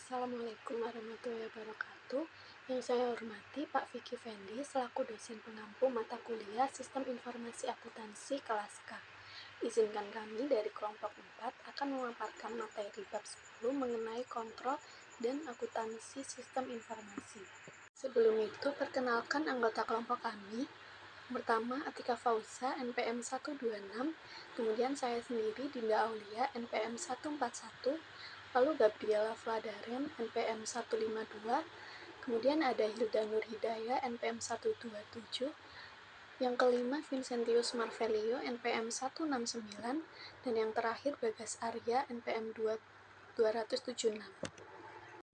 Assalamualaikum warahmatullahi wabarakatuh. Yang saya hormati Pak Vicky Fendi selaku dosen pengampu mata kuliah Sistem Informasi Akuntansi kelas K. Izinkan kami dari kelompok 4 akan memaparkan materi bab 10 mengenai kontrol dan akuntansi sistem informasi. Sebelum itu, perkenalkan anggota kelompok kami. Pertama, Atika Fauza, NPM 126, kemudian saya sendiri, Dinda Aulia, NPM 141, lalu Gabriela Fladaren, NPM 152, kemudian ada Hilda Nur Hidayah, NPM 127, yang kelima Vincentius Marvelio, NPM 169, dan yang terakhir Bagas Arya, NPM 276.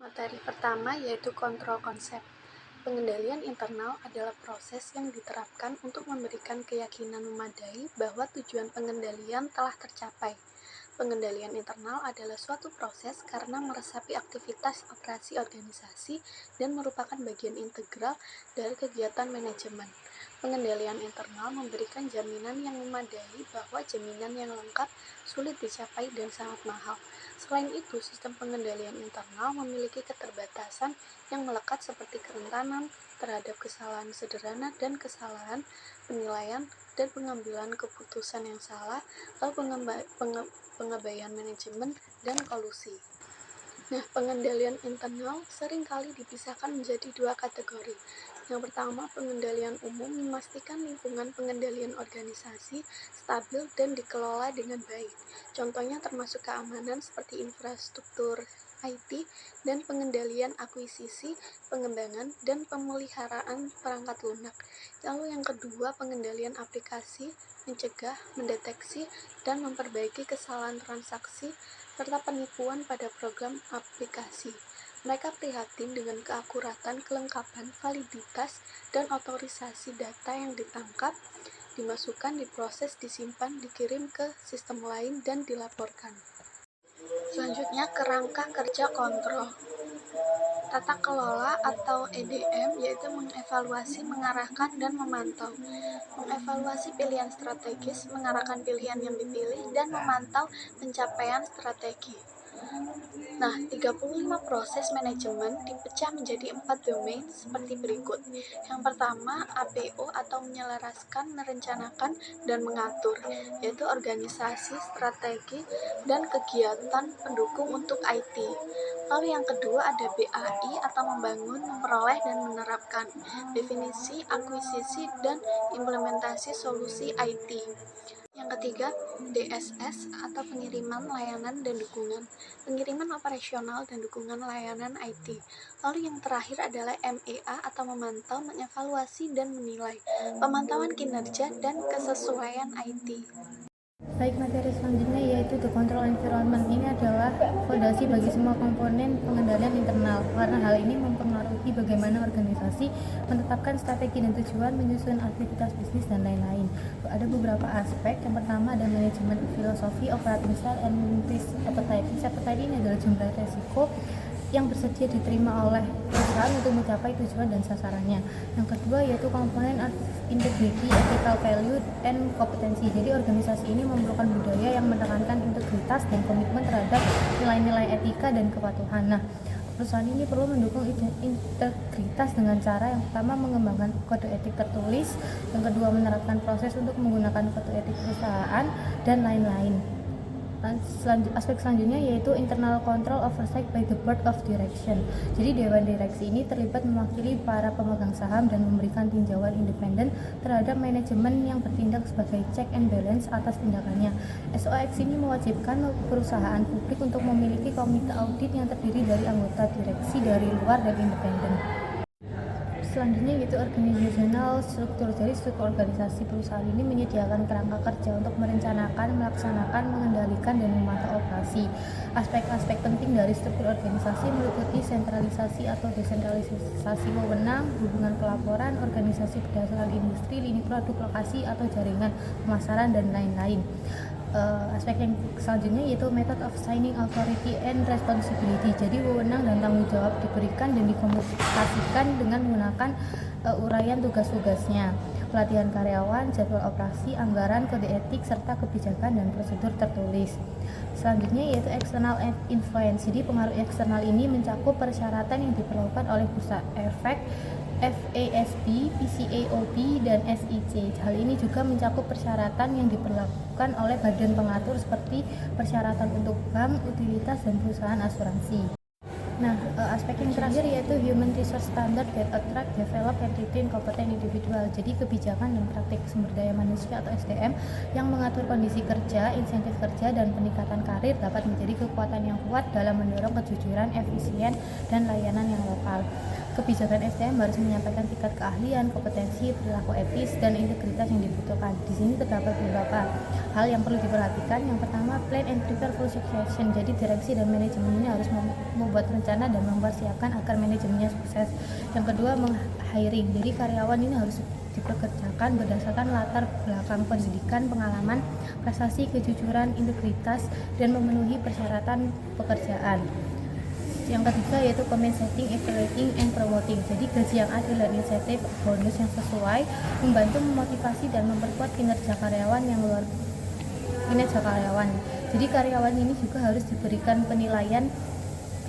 Materi pertama yaitu kontrol konsep. Pengendalian internal adalah proses yang diterapkan untuk memberikan keyakinan memadai bahwa tujuan pengendalian telah tercapai. Pengendalian internal adalah suatu proses karena meresapi aktivitas operasi organisasi dan merupakan bagian integral dari kegiatan manajemen. Pengendalian internal memberikan jaminan yang memadai bahwa jaminan yang lengkap sulit dicapai dan sangat mahal. Selain itu, sistem pengendalian internal memiliki keterbatasan yang melekat seperti kerentanan terhadap kesalahan sederhana dan kesalahan penilaian dan pengambilan keputusan yang salah, lalu pengabaian manajemen, dan kolusi. Nah, pengendalian internal seringkali dipisahkan menjadi dua kategori. Yang pertama, pengendalian umum memastikan lingkungan pengendalian organisasi stabil dan dikelola dengan baik. Contohnya termasuk keamanan seperti infrastruktur IT dan pengendalian akuisisi, pengembangan, dan pemeliharaan perangkat lunak. Lalu yang kedua, pengendalian aplikasi, mencegah, mendeteksi, dan memperbaiki kesalahan transaksi serta penipuan pada program aplikasi. Mereka prihatin dengan keakuratan, kelengkapan, validitas, dan otorisasi data yang ditangkap, dimasukkan, diproses, disimpan, dikirim ke sistem lain, dan dilaporkan. Selanjutnya, kerangka kerja kontrol. Tata kelola atau EDM yaitu mengevaluasi, mengarahkan, dan memantau. Mengevaluasi pilihan strategis, mengarahkan pilihan yang dipilih, dan memantau pencapaian strategi. Nah, 35 proses manajemen dipecah menjadi 4 domain seperti berikut. Yang pertama, APO atau menyelaraskan, merencanakan, dan mengatur, yaitu organisasi, strategi, dan kegiatan pendukung untuk IT. Lalu yang kedua ada BAI atau membangun, memperoleh, dan menerapkan, definisi, akuisisi, dan implementasi solusi IT. Yang ketiga, DSS atau pengiriman layanan dan dukungan, pengiriman operasional dan dukungan layanan IT. Lalu yang terakhir adalah MEA atau memantau, mengevaluasi, dan menilai, pemantauan kinerja dan kesesuaian IT. Baik, materi selanjutnya yaitu the control environment. Ini adalah fondasi bagi semua komponen pengendalian internal, karena hal ini mempengaruhi bagaimana organisasi menetapkan strategi dan tujuan, menyusun aktivitas bisnis, dan lain-lain. Ada beberapa aspek. Yang pertama ada manajemen filosofi, operating style, and risk appetite. Risk appetite ini adalah jumlah resiko yang bersedia diterima oleh perusahaan untuk mencapai tujuan dan sasarannya. Yang kedua yaitu komponen integrity, ethical value, and kompetensi. Jadi organisasi ini memerlukan budaya yang menekankan integritas dan komitmen terhadap nilai-nilai etika dan kepatuhan. Nah, perusahaan ini perlu mendukung integritas dengan cara yang pertama mengembangkan kode etik tertulis, yang kedua menerapkan proses untuk menggunakan kode etik perusahaan, dan lain-lain. Aspek selanjutnya yaitu internal control oversight by the board of direction. Jadi dewan direksi ini terlibat mewakili para pemegang saham dan memberikan tinjauan independen terhadap manajemen yang bertindak sebagai check and balance atas tindakannya. SOX ini mewajibkan perusahaan publik untuk memiliki komite audit yang terdiri dari anggota direksi dari luar dan independen. Selanjutnya yaitu organizational struktur. Jadi struktur organisasi perusahaan ini menyediakan kerangka kerja untuk merencanakan, melaksanakan, mengendalikan, dan memantau operasi. Aspek-aspek penting dari struktur organisasi meliputi sentralisasi atau desentralisasi wewenang, hubungan pelaporan, organisasi berdasarkan industri, lini produk, lokasi atau jaringan pemasaran, dan lain-lain. Aspek yang selanjutnya yaitu method of assigning authority and responsibility. Jadi wewenang dan tanggung jawab diberikan dan dikomunikasikan dengan menggunakan uraian tugas-tugasnya. pelatihan karyawan, jadwal operasi, anggaran, kode etik, serta kebijakan dan prosedur tertulis. Selanjutnya yaitu external influence. Jadi pengaruh eksternal ini mencakup persyaratan yang diperlukan oleh bursa efek, FASB, PCAOB, dan SIC. Hal ini juga mencakup persyaratan yang diperlakukan oleh badan pengatur seperti persyaratan untuk bank, utilitas, dan perusahaan asuransi. Nah, aspek yang terakhir yaitu human resource standard that attract, develop, and retain competent individual. Jadi kebijakan dan praktik sumber daya manusia atau SDM yang mengatur kondisi kerja, insentif kerja, dan peningkatan karir dapat menjadi kekuatan yang kuat dalam mendorong kejujuran, efisien, dan layanan yang lokal. Kebijakan SDM harus menyampaikan tingkat keahlian, kompetensi, perilaku etis, dan integritas yang dibutuhkan. Di sini terdapat beberapa hal yang perlu diperhatikan. Yang pertama, plan and prepare for succession. Jadi direksi dan manajemen ini harus membuat rencana dan mempersiapkan agar manajemennya sukses. Yang kedua, hiring. Jadi karyawan ini harus dipekerjakan berdasarkan latar belakang pendidikan, pengalaman, prestasi, kejujuran, integritas, dan memenuhi persyaratan pekerjaan. Yang ketiga yaitu compensating, evaluating, and promoting. Jadi gaji yang adil dan insentif bonus yang sesuai membantu memotivasi dan memperkuat kinerja karyawan. Jadi karyawan ini juga harus diberikan penilaian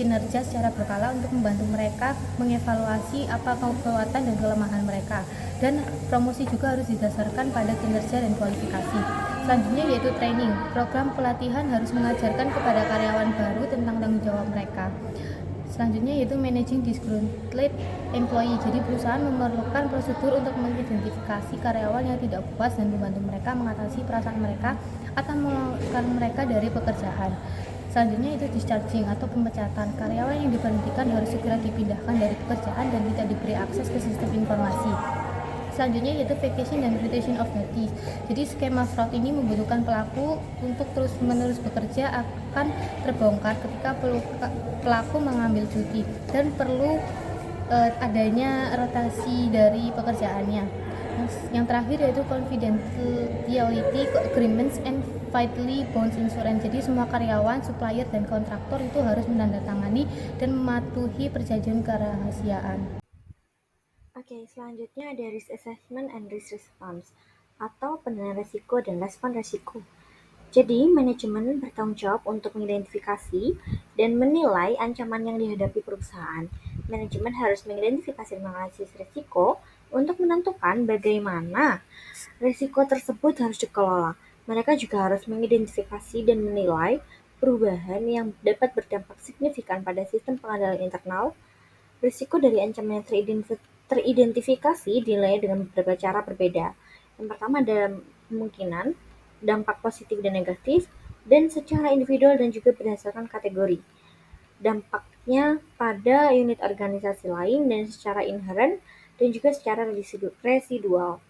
kinerja secara berkala untuk membantu mereka mengevaluasi apa kekuatan dan kelemahan mereka. Dan promosi juga harus didasarkan pada kinerja dan kualifikasi. Selanjutnya yaitu training. Program pelatihan harus mengajarkan kepada karyawan baru tentang tanggung jawab mereka. Selanjutnya yaitu managing disgruntled employee. Jadi perusahaan memerlukan prosedur untuk mengidentifikasi karyawan yang tidak puas dan membantu mereka mengatasi perasaan mereka atau mengeluarkan mereka dari pekerjaan. Selanjutnya itu discharging atau pemecatan. Karyawan yang diberhentikan harus segera dipindahkan dari pekerjaan dan tidak diberi akses ke sistem informasi. Selanjutnya yaitu vacation dan retention of duties. Jadi skema fraud ini membutuhkan pelaku untuk terus-menerus bekerja akan terbongkar ketika pelaku mengambil cuti dan perlu adanya rotasi dari pekerjaannya. Yang terakhir yaitu confidentiality agreements and vitally bonds insurance. Jadi semua karyawan, supplier, dan kontraktor itu harus menandatangani dan mematuhi perjanjian kerahasiaan. Oke, selanjutnya ada risk assessment and risk response atau penilaian risiko dan respon risiko. Jadi, manajemen bertanggung jawab untuk mengidentifikasi dan menilai ancaman yang dihadapi perusahaan. Manajemen harus mengidentifikasi dan menganalisis risiko untuk menentukan bagaimana risiko tersebut harus dikelola. Mereka juga harus mengidentifikasi dan menilai perubahan yang dapat berdampak signifikan pada sistem pengendalian internal. Risiko dari ancaman yang teridentifikasi dinilai dengan beberapa cara berbeda. Yang pertama ada kemungkinan, dampak positif dan negatif, dan secara individual dan juga berdasarkan kategori. Dampaknya pada unit organisasi lain dan secara inheren dan juga secara residual.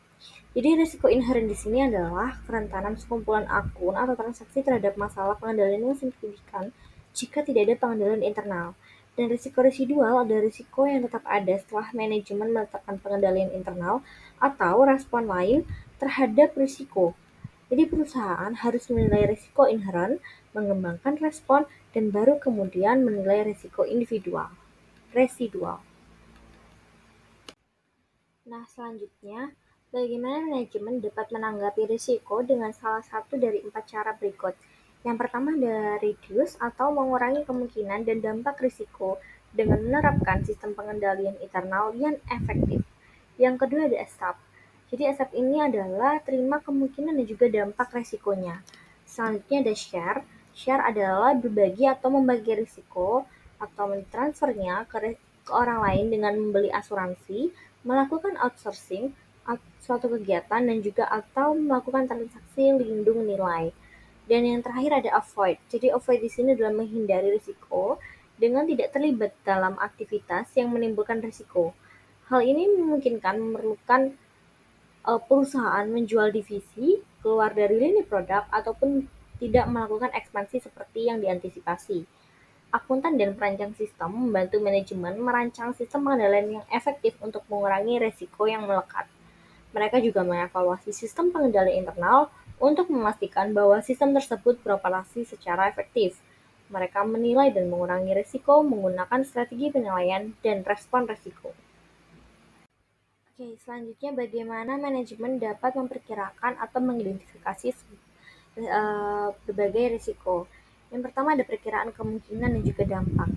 Jadi risiko inheren di sini adalah kerentanan sekumpulan akun atau transaksi terhadap masalah pengendalian yang signifikan jika tidak ada pengendalian internal. Dan risiko residual adalah risiko yang tetap ada setelah manajemen meletakkan pengendalian internal atau respon lain terhadap risiko. Jadi perusahaan harus menilai risiko inheren, mengembangkan respon, dan baru kemudian menilai risiko individual, residual. Nah, selanjutnya, bagaimana manajemen dapat menanggapi risiko dengan salah satu dari 4 cara berikut. Yang pertama adalah reduce atau mengurangi kemungkinan dan dampak risiko dengan menerapkan sistem pengendalian internal yang efektif. Yang kedua ada stop. Jadi stop ini adalah terima kemungkinan dan juga dampak risikonya. Selanjutnya ada share. Share adalah berbagi atau membagi risiko atau mentransfernya ke orang lain dengan membeli asuransi, melakukan outsourcing, suatu kegiatan, dan juga atau melakukan transaksi lindung nilai. Dan yang terakhir ada avoid. Jadi avoid di sini adalah menghindari risiko dengan tidak terlibat dalam aktivitas yang menimbulkan risiko. Hal ini memungkinkan memerlukan perusahaan menjual divisi, keluar dari lini produk, ataupun tidak melakukan ekspansi seperti yang diantisipasi. Akuntan dan perancang sistem membantu manajemen merancang sistem pengendalian yang efektif untuk mengurangi risiko yang melekat. Mereka juga mengevaluasi sistem pengendalian internal untuk memastikan bahwa sistem tersebut beroperasi secara efektif. Mereka menilai dan mengurangi risiko menggunakan strategi penilaian dan respon risiko. Oke, selanjutnya bagaimana manajemen dapat memperkirakan atau mengidentifikasi berbagai risiko. Yang pertama ada perkiraan kemungkinan dan juga dampak.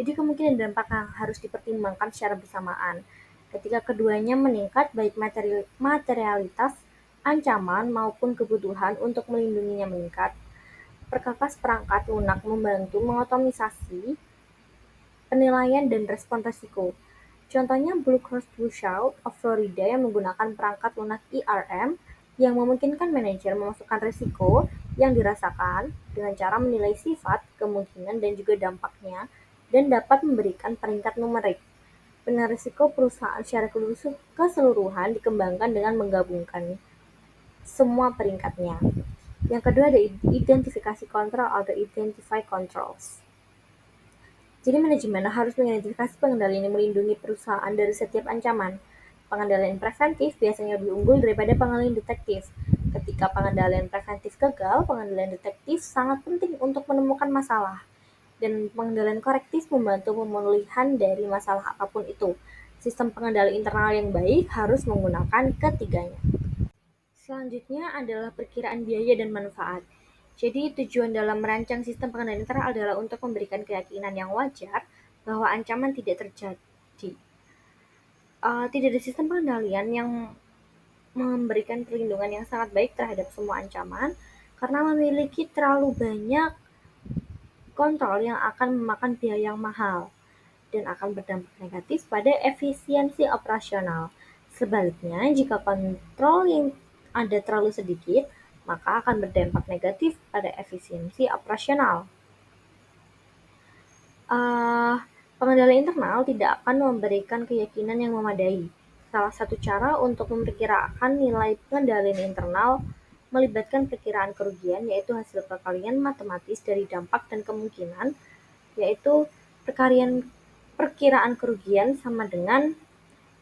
Jadi kemungkinan dan dampak yang harus dipertimbangkan secara bersamaan. Ketika keduanya meningkat, baik materialitas, ancaman maupun kebutuhan untuk melindunginya meningkat. Perkakas perangkat lunak membantu mengotomisasi penilaian dan respon risiko. Contohnya Blue Cross Blue Shield of Florida yang menggunakan perangkat lunak ERM yang memungkinkan manajer memasukkan risiko yang dirasakan dengan cara menilai sifat, kemungkinan, dan juga dampaknya dan dapat memberikan peringkat numerik. Penilaian risiko perusahaan secara keseluruhan dikembangkan dengan menggabungkan semua peringkatnya. Yang kedua ada identifikasi kontrol atau identify controls. Jadi manajemen harus mengidentifikasi pengendalian yang melindungi perusahaan dari setiap ancaman. Pengendalian preventif biasanya lebih unggul daripada pengendalian detektif. Ketika pengendalian preventif gagal, pengendalian detektif sangat penting untuk menemukan masalah. Dan pengendalian korektif membantu pemulihan dari masalah apapun itu. Sistem pengendali internal yang baik harus menggunakan ketiganya. Selanjutnya adalah perkiraan biaya dan manfaat. Jadi tujuan dalam merancang sistem pengendalian internal adalah untuk memberikan keyakinan yang wajar bahwa ancaman tidak terjadi. Tidak ada sistem pengendalian yang memberikan perlindungan yang sangat baik terhadap semua ancaman karena memiliki terlalu banyak kontrol yang akan memakan biaya yang mahal dan akan berdampak negatif pada efisiensi operasional. Sebaliknya, jika kontrol yang ada terlalu sedikit, maka akan berdampak negatif pada efisiensi operasional. Pengendalian internal tidak akan memberikan keyakinan yang memadai. Salah satu cara untuk memperkirakan nilai pengendalian internal melibatkan perkiraan kerugian, yaitu hasil perkalian matematis dari dampak dan kemungkinan, yaitu perkiraan kerugian sama dengan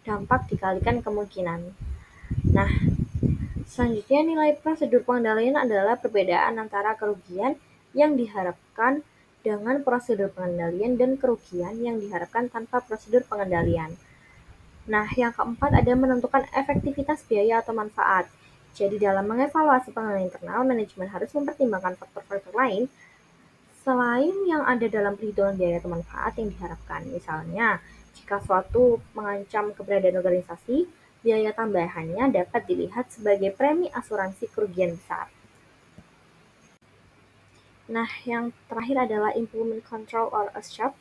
dampak dikalikan kemungkinan. Nah, selanjutnya nilai prosedur pengendalian adalah perbedaan antara kerugian yang diharapkan dengan prosedur pengendalian dan kerugian yang diharapkan tanpa prosedur pengendalian. Nah, yang keempat ada menentukan efektivitas biaya atau manfaat. Jadi dalam mengevaluasi pengendalian internal, manajemen harus mempertimbangkan faktor-faktor lain selain yang ada dalam perhitungan biaya atau manfaat yang diharapkan. Misalnya, jika suatu mengancam keberadaan organisasi, biaya tambahannya dapat dilihat sebagai premi asuransi kerugian besar. Nah, yang terakhir adalah implement control or accept,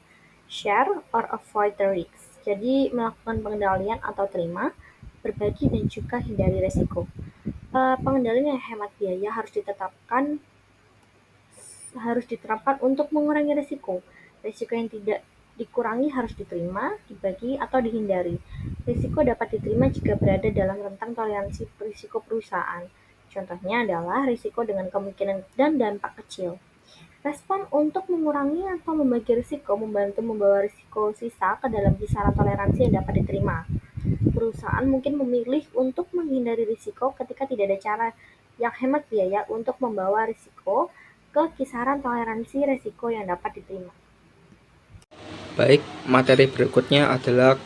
share, or avoid the risks. Jadi, melakukan pengendalian atau terima, berbagi, dan juga hindari resiko. Pengendalian yang hemat biaya harus diterapkan untuk mengurangi risiko. Risiko yang tidak dikurangi harus diterima, dibagi, atau dihindari. Risiko dapat diterima jika berada dalam rentang toleransi risiko perusahaan. Contohnya adalah risiko dengan kemungkinan dan dampak kecil. Respon untuk mengurangi atau membagi risiko membantu membawa risiko sisa ke dalam kisaran toleransi yang dapat diterima. Perusahaan mungkin memilih untuk menghindari risiko ketika tidak ada cara yang hemat biaya untuk membawa risiko ke kisaran toleransi risiko yang dapat diterima. Baik, materi berikutnya adalah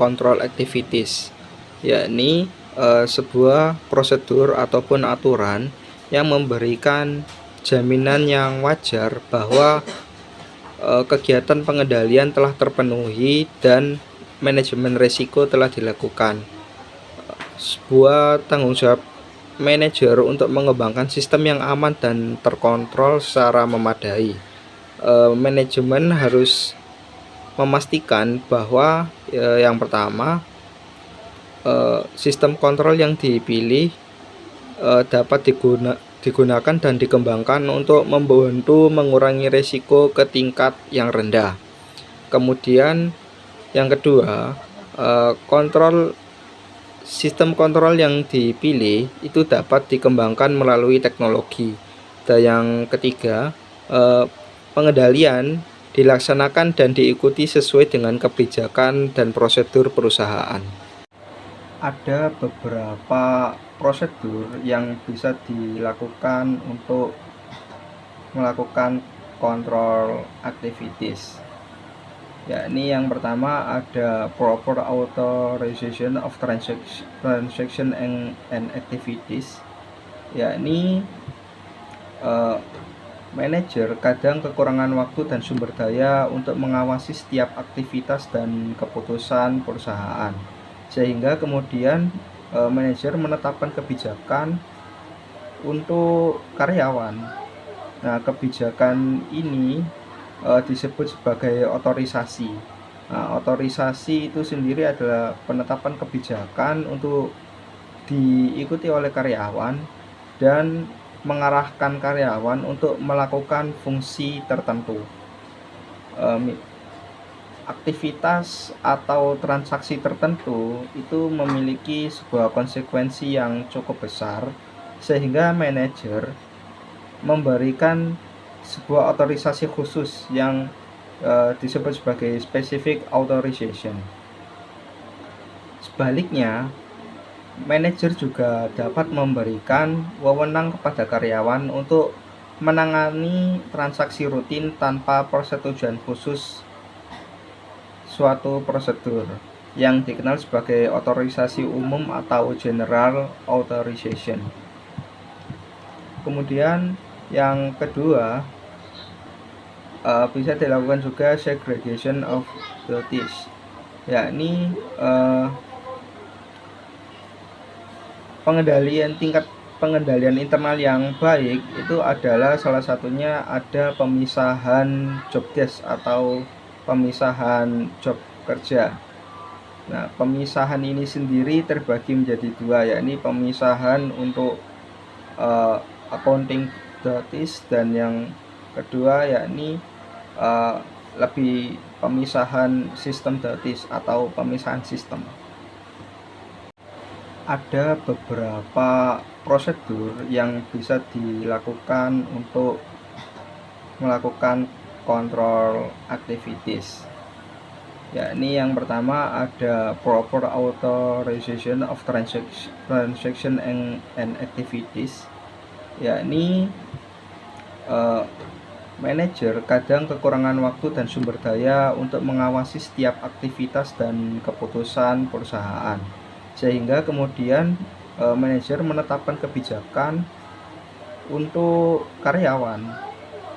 control activities, yakni sebuah prosedur ataupun aturan yang memberikan jaminan yang wajar bahwa kegiatan pengendalian telah terpenuhi dan manajemen risiko telah dilakukan. Sebuah tanggung jawab manajer untuk mengembangkan sistem yang aman dan terkontrol secara memadai. Manajemen harus memastikan bahwa yang pertama sistem kontrol yang dipilih dapat digunakan dan dikembangkan untuk membantu mengurangi risiko ke tingkat yang rendah. Kemudian yang kedua, sistem kontrol yang dipilih itu dapat dikembangkan melalui teknologi. Dan yang ketiga, pengendalian dilaksanakan dan diikuti sesuai dengan kebijakan dan prosedur perusahaan. Ada beberapa prosedur yang bisa dilakukan untuk melakukan control activities. yakni yang pertama ada proper authorization of transaction and activities, yakni manajer kadang kekurangan waktu dan sumber daya untuk mengawasi setiap aktivitas dan keputusan perusahaan, sehingga kemudian manajer menetapkan kebijakan untuk karyawan. Nah, kebijakan ini disebut sebagai otorisasi. Nah, otorisasi itu sendiri adalah penetapan kebijakan untuk diikuti oleh karyawan dan mengarahkan karyawan untuk melakukan fungsi tertentu. Aktivitas atau transaksi tertentu itu memiliki sebuah konsekuensi yang cukup besar, sehingga manajer memberikan sebuah otorisasi khusus yang disebut sebagai specific authorization. Sebaliknya, manajer juga dapat memberikan wewenang kepada karyawan untuk menangani transaksi rutin tanpa persetujuan khusus suatu prosedur yang dikenal sebagai otorisasi umum atau general authorization. Kemudian yang kedua, bisa dilakukan juga segregation of duties, yakni tingkat pengendalian internal yang baik itu adalah salah satunya ada pemisahan job desk atau pemisahan job kerja. Nah, pemisahan ini sendiri terbagi menjadi dua, yakni pemisahan untuk accounting duties, dan yang kedua yakni lebih pemisahan sistem duties atau pemisahan sistem. Ada beberapa prosedur yang bisa dilakukan untuk melakukan control activities, yakni yang pertama ada proper authorization of transaction and activities, yakni manajer kadang kekurangan waktu dan sumber daya untuk mengawasi setiap aktivitas dan keputusan perusahaan, sehingga kemudian manajer menetapkan kebijakan untuk karyawan.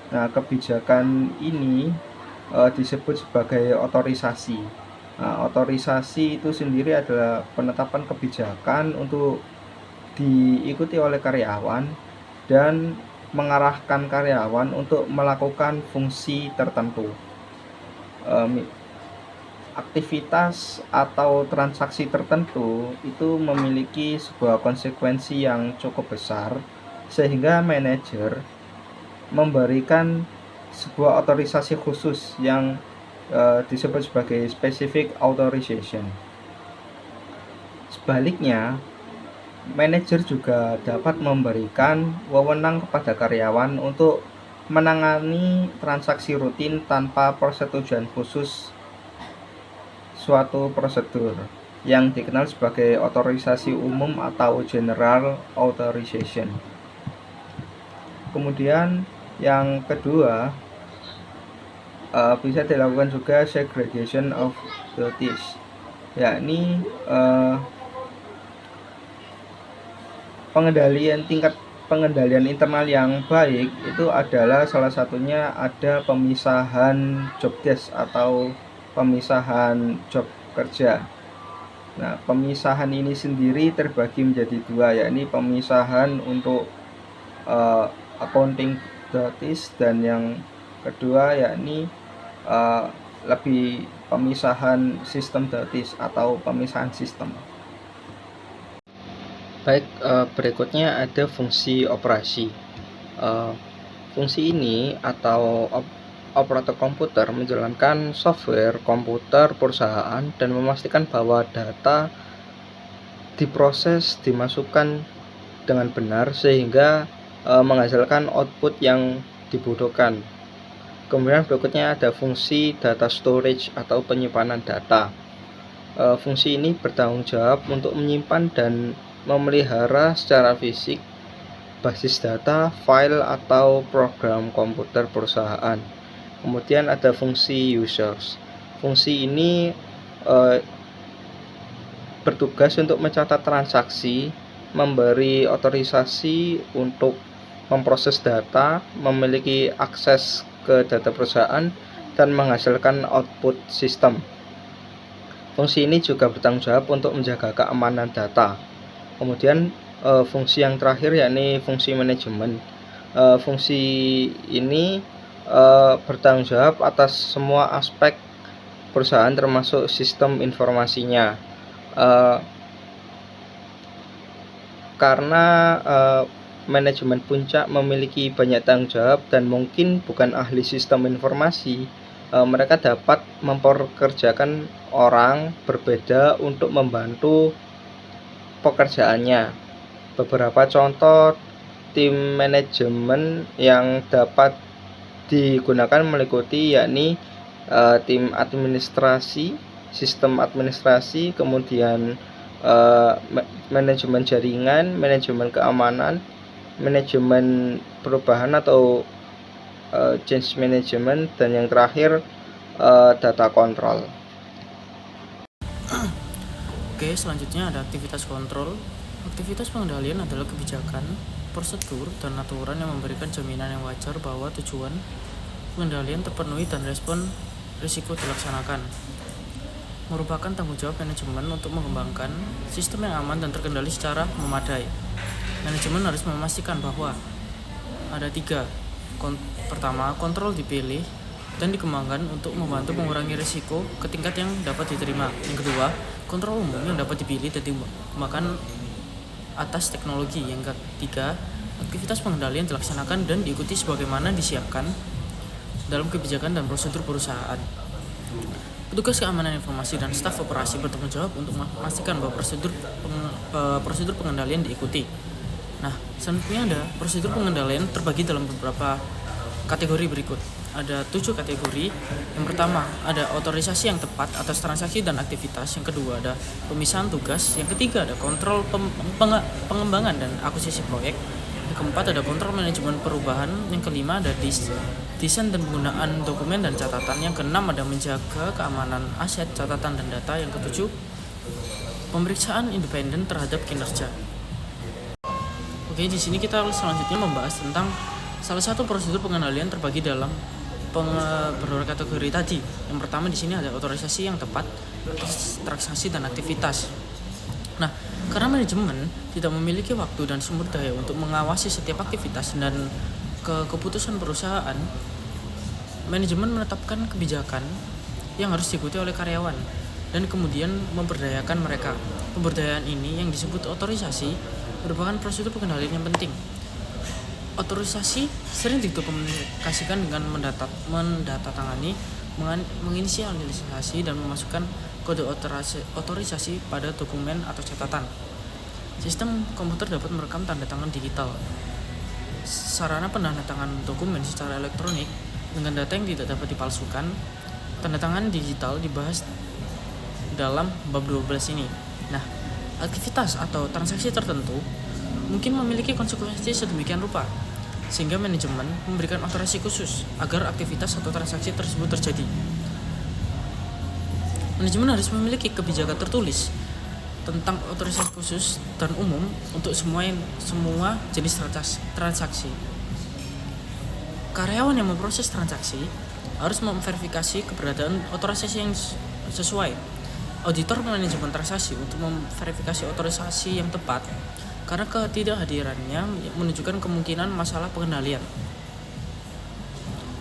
Nah, kebijakan ini disebut sebagai otorisasi. Nah, otorisasi itu sendiri adalah penetapan kebijakan untuk diikuti oleh karyawan dan mengarahkan karyawan untuk melakukan fungsi tertentu. Aktivitas atau transaksi tertentu itu memiliki sebuah konsekuensi yang cukup besar, sehingga manajer memberikan sebuah otorisasi khusus yang disebut sebagai specific authorization. Sebaliknya, manajer juga dapat memberikan wewenang kepada karyawan untuk menangani transaksi rutin tanpa persetujuan khusus suatu prosedur yang dikenal sebagai otorisasi umum atau general authorization. Kemudian yang kedua, bisa dilakukan juga segregation of duties, yakni tingkat pengendalian internal yang baik itu adalah salah satunya ada pemisahan job desk atau pemisahan job kerja. Nah, pemisahan ini sendiri terbagi menjadi dua, yakni pemisahan untuk accounting duties, dan yang kedua yakni lebih pemisahan sistem duties atau pemisahan sistem. Baik, berikutnya ada fungsi operasi. Fungsi ini atau operator komputer menjalankan software komputer perusahaan dan memastikan bahwa data diproses, dimasukkan dengan benar sehingga menghasilkan output yang dibutuhkan. Kemudian berikutnya ada fungsi data storage atau penyimpanan data. Fungsi ini bertanggung jawab untuk menyimpan dan memelihara secara fisik basis data, file, atau program komputer perusahaan. Kemudian ada fungsi users. Fungsi ini bertugas untuk mencatat transaksi, memberi otorisasi untuk memproses data, memiliki akses ke data perusahaan, dan menghasilkan output sistem. Fungsi ini juga bertanggung jawab untuk menjaga keamanan data. Kemudian fungsi yang terakhir yakni fungsi manajemen. Fungsi ini bertanggung jawab atas semua aspek perusahaan termasuk sistem informasinya. Karena manajemen puncak memiliki banyak tanggung jawab dan mungkin bukan ahli sistem informasi, mereka dapat mempekerjakan orang berbeda untuk membantu pekerjaannya. Beberapa contoh tim manajemen yang dapat digunakan meliputi yakni tim administrasi, sistem administrasi, kemudian manajemen jaringan, manajemen keamanan, manajemen perubahan atau change management, dan yang terakhir data control. Oke, selanjutnya ada aktivitas kontrol. Aktivitas pengendalian adalah kebijakan, prosedur, dan aturan yang memberikan jaminan yang wajar bahwa tujuan pengendalian terpenuhi dan respon risiko dilaksanakan. Merupakan tanggung jawab manajemen untuk mengembangkan sistem yang aman dan terkendali secara memadai. Manajemen harus memastikan bahwa ada 3. Pertama, kontrol dipilih dan dikembangkan untuk membantu mengurangi risiko ke tingkat yang dapat diterima. Yang kedua, kontrol umum yang dapat dipilih dan dikembangkan atas teknologi. Yang ketiga, aktivitas pengendalian dilaksanakan dan diikuti sebagaimana disiapkan dalam kebijakan dan prosedur perusahaan. Petugas keamanan informasi dan staf operasi bertanggung jawab untuk memastikan bahwa prosedur pengendalian diikuti. Nah, selanjutnya ada prosedur pengendalian terbagi dalam beberapa kategori berikut. Ada 7 kategori. Yang pertama, ada otorisasi yang tepat atas transaksi dan aktivitas. Yang kedua, ada pemisahan tugas. Yang ketiga, ada kontrol pengembangan dan akuisisi proyek. Yang keempat, ada kontrol manajemen perubahan. Yang kelima, ada desain dan penggunaan dokumen dan catatan. Yang keenam, ada menjaga keamanan aset, catatan, dan data. Yang ketujuh, pemeriksaan independen terhadap kinerja. Oke, di sini kita selanjutnya membahas tentang salah satu prosedur pengendalian terbagi dalam beberapa kategori tadi. Yang pertama di sini ada otorisasi yang tepat atas transaksi dan aktivitas. Nah, karena manajemen tidak memiliki waktu dan sumber daya untuk mengawasi setiap aktivitas dan keputusan perusahaan, manajemen menetapkan kebijakan yang harus diikuti oleh karyawan dan kemudian memberdayakan mereka. Pemberdayaan ini yang disebut otorisasi merupakan prosedur pengendalian yang penting. Otorisasi sering dikomunikasikan dengan mendatatangani, menginisialisasi, dan memasukkan kode otorisasi pada dokumen atau catatan. Sistem komputer dapat merekam tanda tangan digital. Sarana penandatangan dokumen secara elektronik dengan data yang tidak dapat dipalsukan. Tanda tangan digital dibahas dalam bab 12 ini. Nah, aktivitas atau transaksi tertentu mungkin memiliki konsekuensi sedemikian rupa, sehingga manajemen memberikan otorisasi khusus agar aktivitas atau transaksi tersebut terjadi. Manajemen harus memiliki kebijakan tertulis tentang otorisasi khusus dan umum untuk semua jenis transaksi. Karyawan yang memproses transaksi harus memverifikasi keberadaan otorisasi yang sesuai. Auditor manajemen transaksi untuk memverifikasi otorisasi yang tepat, karena ketidakhadirannya menunjukkan kemungkinan masalah pengendalian.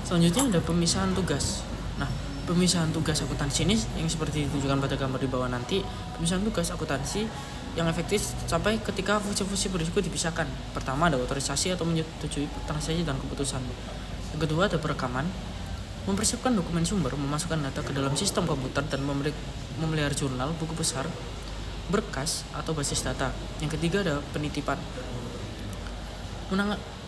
Selanjutnya ada pemisahan tugas. Nah, pemisahan tugas akuntansi ini yang seperti ditunjukkan pada gambar di bawah nanti. Pemisahan tugas akuntansi yang efektif sampai ketika fungsi-fungsi berisiko dipisahkan. Pertama, ada otorisasi atau menyetujui transaksi dan keputusan. Yang kedua, ada perekaman, mempersiapkan dokumen sumber, memasukkan data ke dalam sistem komputer, dan memelihara jurnal, buku besar, berkas, atau basis data. Yang ketiga, ada penitipan,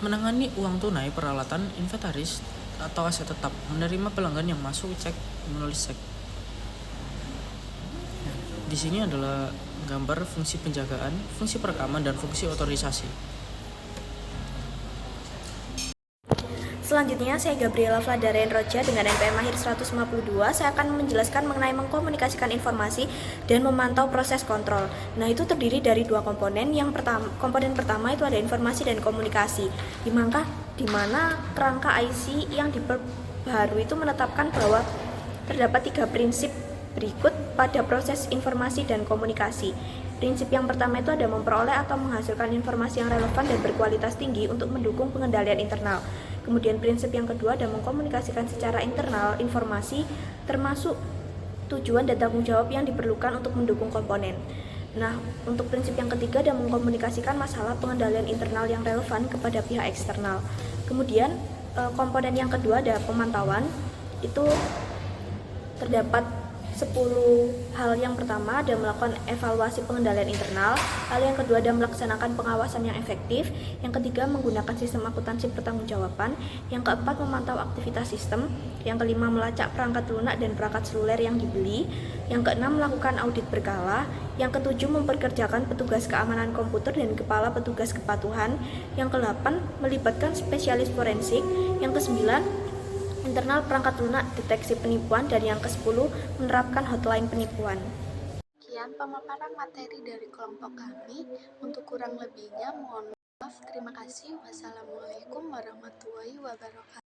menangani uang tunai, peralatan, inventaris, atau aset tetap, menerima pelanggan yang masuk, cek, menulis cek. Di sini adalah gambar fungsi penjagaan, fungsi perekaman, dan fungsi otorisasi. Selanjutnya, saya Gabriela Fladaren Roja dengan NPM Mahir 152. Saya akan menjelaskan mengenai mengkomunikasikan informasi dan memantau proses kontrol. Nah, itu terdiri dari dua komponen. Komponen pertama itu ada informasi dan komunikasi. Di mana kerangka IC yang diperbarui itu menetapkan bahwa terdapat 3 prinsip berikut pada proses informasi dan komunikasi. Prinsip yang pertama itu ada memperoleh atau menghasilkan informasi yang relevan dan berkualitas tinggi untuk mendukung pengendalian internal. Kemudian prinsip yang kedua ada mengkomunikasikan secara internal informasi termasuk tujuan dan tanggung jawab yang diperlukan untuk mendukung komponen. Nah, untuk prinsip yang ketiga ada mengkomunikasikan masalah pengendalian internal yang relevan kepada pihak eksternal. Kemudian komponen yang kedua ada pemantauan. Itu terdapat 10 hal. Yang pertama ada melakukan evaluasi pengendalian internal. Hal yang kedua ada melaksanakan pengawasan yang efektif. Yang ketiga menggunakan sistem akuntansi pertanggungjawaban. Yang keempat memantau aktivitas sistem. Yang kelima melacak perangkat lunak dan perangkat seluler yang dibeli. Yang keenam melakukan audit berkala. Yang ketujuh memperkerjakan petugas keamanan komputer dan kepala petugas kepatuhan. Yang kedelapan melibatkan spesialis forensik. Yang kesembilan internal perangkat lunak deteksi penipuan, dan yang ke-10 menerapkan hotline penipuan. Sekian pemaparan materi dari kelompok kami. Untuk kurang lebihnya mohon maaf. Terima kasih. Wassalamualaikum warahmatullahi wabarakatuh.